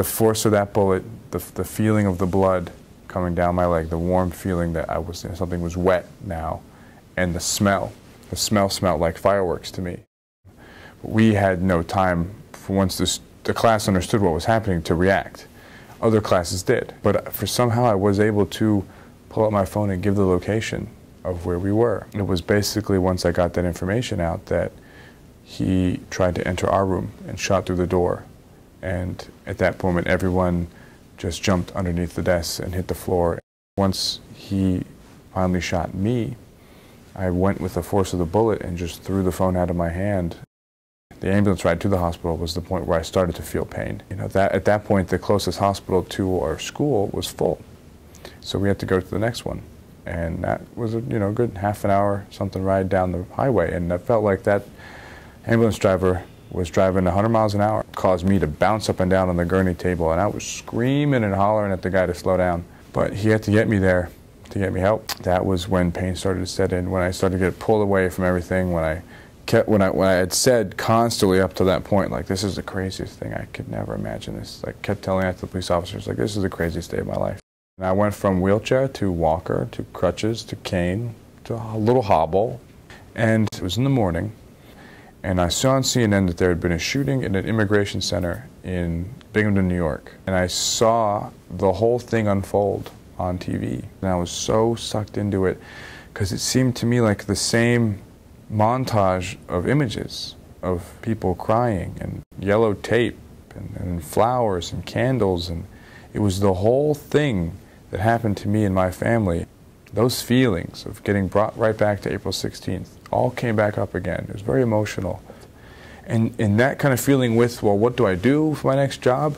the force of that bullet, the feeling of the blood coming down my leg, the warm feeling that something was wet now, and the smell. The smell smelled like fireworks to me. We had no time, once the class understood what was happening, to react. Other classes did. But somehow I was able to pull up my phone and give the location of where we were. It was basically once I got that information out that he tried to enter our room and shot through the door. And at that moment, everyone just jumped underneath the desk and hit the floor. Once he finally shot me, I went with the force of the bullet and just threw the phone out of my hand. The ambulance ride to the hospital was the point where I started to feel pain. At that point, the closest hospital to our school was full. So we had to go to the next one. And that was a good half an hour, something ride down the highway. And I felt like that ambulance driver was driving 100 miles an hour. It caused me to bounce up and down on the gurney table. And I was screaming and hollering at the guy to slow down. But he had to get me there to get me help. That was when pain started to set in, when I started to get pulled away from everything, when I had said constantly up to that point, like, this is the craziest thing, I could never imagine this. I kept telling that to the police officers, like, this is the craziest day of my life. And I went from wheelchair to walker to crutches to cane to a little hobble. And it was in the morning, and I saw on CNN that there had been a shooting in an immigration center in Binghamton, New York. And I saw the whole thing unfold on TV. And I was so sucked into it because it seemed to me like the same montage of images of people crying and yellow tape and flowers and candles, and it was the whole thing that happened to me and my family. Those feelings of getting brought right back to April 16th all came back up again. It was very emotional. And that kind of feeling with, well, what do I do for my next job,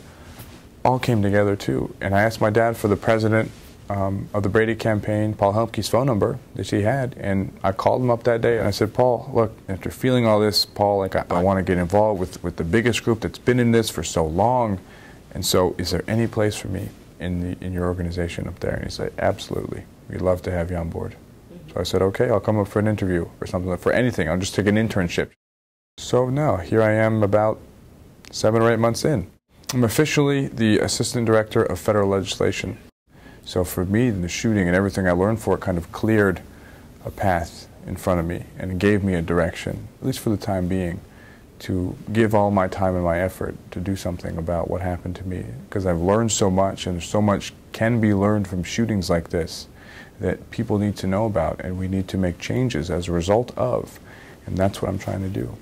all came together too. And I asked my dad for the president of the Brady campaign, Paul Helmke's phone number that he had, and I called him up that day and I said, Paul, look, after feeling all this, Paul, like, I want to get involved with the biggest group that's been in this for so long, and so is there any place for me in your organization up there? And he said, absolutely, we'd love to have you on board. So I said, okay, I'll come up for an interview or something, for anything, I'll just take an internship. So now, here I am about 7 or 8 months in. I'm officially the Assistant Director of Federal Legislation. So for me, the shooting and everything I learned for it kind of cleared a path in front of me and gave me a direction, at least for the time being, to give all my time and my effort to do something about what happened to me. Because I've learned so much, and so much can be learned from shootings like this that people need to know about, and we need to make changes as a result of, and that's what I'm trying to do.